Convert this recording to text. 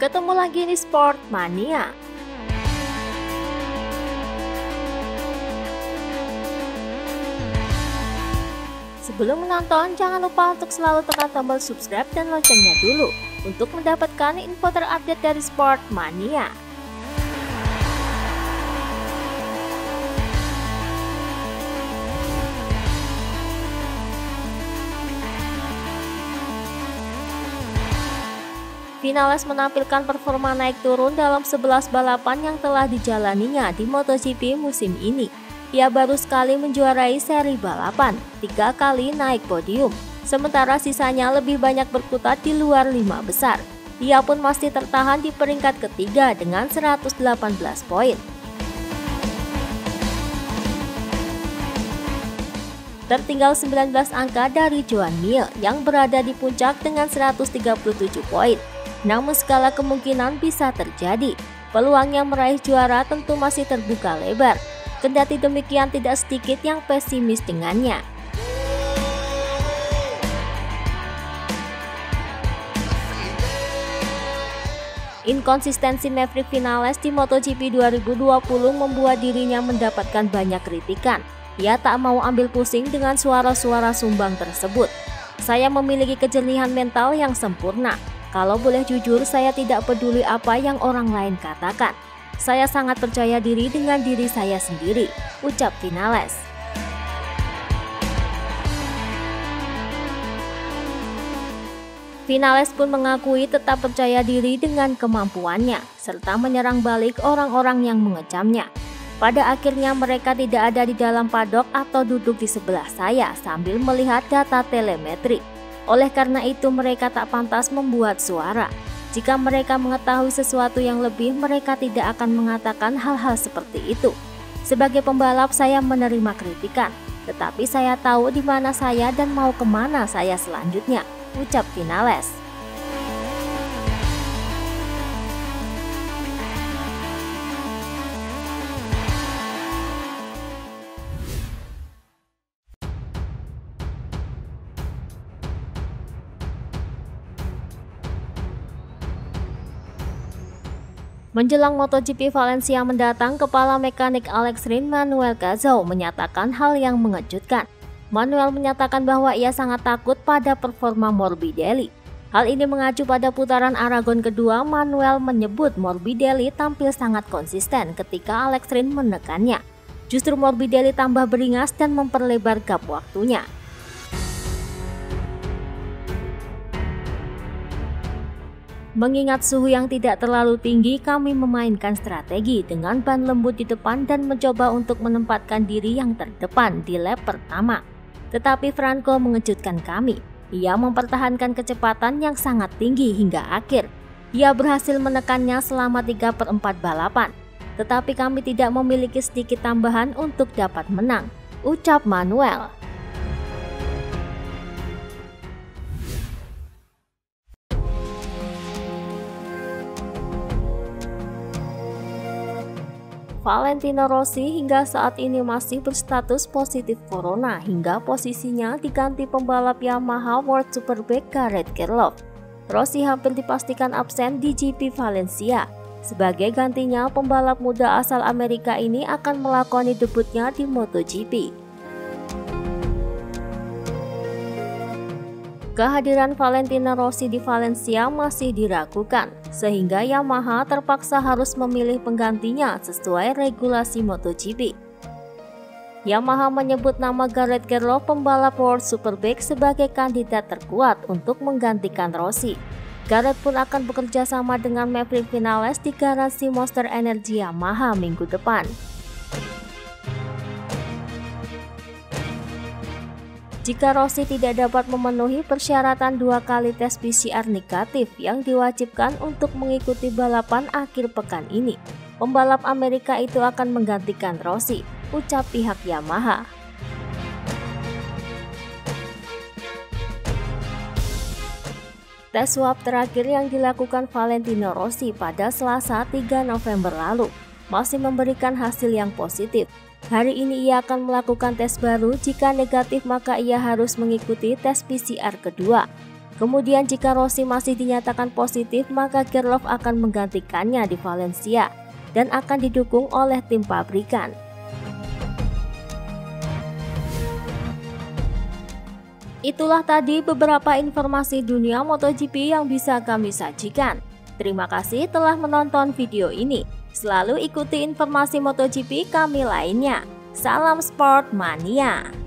Ketemu lagi di Sport Mania. Sebelum menonton, jangan lupa untuk selalu tekan tombol subscribe dan loncengnya dulu untuk mendapatkan info terupdate dari Sport Mania. Vinales menampilkan performa naik turun dalam 11 balapan yang telah dijalaninya di MotoGP musim ini. Ia baru sekali menjuarai seri balapan, 3 kali naik podium, sementara sisanya lebih banyak berkutat di luar 5 besar. Ia pun masih tertahan di peringkat ketiga dengan 118 poin. Tertinggal 19 angka dari Joan Mir yang berada di puncak dengan 137 poin. Namun segala kemungkinan bisa terjadi. Peluangnya meraih juara tentu masih terbuka lebar. Kendati demikian, tidak sedikit yang pesimis dengannya. Inkonsistensi Maverick Vinales di MotoGP 2020 membuat dirinya mendapatkan banyak kritikan. Ia tak mau ambil pusing dengan suara-suara sumbang tersebut. Saya memiliki kejernihan mental yang sempurna. Kalau boleh jujur, saya tidak peduli apa yang orang lain katakan. Saya sangat percaya diri dengan diri saya sendiri, ucap Vinales. Vinales pun mengakui tetap percaya diri dengan kemampuannya, serta menyerang balik orang-orang yang mengecamnya. Pada akhirnya mereka tidak ada di dalam paddock atau duduk di sebelah saya sambil melihat data telemetri. Oleh karena itu mereka tak pantas membuat suara. Jika mereka mengetahui sesuatu yang lebih, mereka tidak akan mengatakan hal-hal seperti itu. Sebagai pembalap saya menerima kritikan, tetapi saya tahu di mana saya dan mau kemana saya selanjutnya, ucap Vinales. Menjelang MotoGP Valencia mendatang, Kepala Mekanik Alex Rins Manuel Caso menyatakan hal yang mengejutkan. Manuel menyatakan bahwa ia sangat takut pada performa Morbidelli. Hal ini mengacu pada putaran Aragon kedua. Manuel menyebut Morbidelli tampil sangat konsisten ketika Alex Rins menekannya. Justru Morbidelli tambah beringas dan memperlebar gap waktunya. Mengingat suhu yang tidak terlalu tinggi, kami memainkan strategi dengan ban lembut di depan dan mencoba untuk menempatkan diri yang terdepan di lap pertama. Tetapi Franco mengejutkan kami. Ia mempertahankan kecepatan yang sangat tinggi hingga akhir. Ia berhasil menekannya selama 3/4 balapan. Tetapi kami tidak memiliki sedikit tambahan untuk dapat menang, ucap Manuel. Valentino Rossi hingga saat ini masih berstatus positif corona hingga posisinya diganti pembalap Yamaha World Superbike Gareth Gerloff. Rossi hampir dipastikan absen di GP Valencia. Sebagai gantinya, pembalap muda asal Amerika ini akan melakoni debutnya di MotoGP. Kehadiran Valentino Rossi di Valencia masih diragukan, sehingga Yamaha terpaksa harus memilih penggantinya sesuai regulasi MotoGP. Yamaha menyebut nama Gareth Gerloff, pembalap World Superbike, sebagai kandidat terkuat untuk menggantikan Rossi. Gareth pun akan bekerja sama dengan Maverick Vinales di garasi Monster Energy Yamaha minggu depan. Jika Rossi tidak dapat memenuhi persyaratan 2 kali tes PCR negatif yang diwajibkan untuk mengikuti balapan akhir pekan ini, pembalap Amerika itu akan menggantikan Rossi, ucap pihak Yamaha. Tes swab terakhir yang dilakukan Valentino Rossi pada Selasa 3 November lalu masih memberikan hasil yang positif. Hari ini ia akan melakukan tes baru. Jika negatif maka ia harus mengikuti tes PCR kedua. Kemudian jika Rossi masih dinyatakan positif, maka Kirlov akan menggantikannya di Valencia dan akan didukung oleh tim pabrikan. Itulah tadi beberapa informasi dunia MotoGP yang bisa kami sajikan. Terima kasih telah menonton video ini. Selalu ikuti informasi MotoGP kami lainnya. Salam Sport Mania.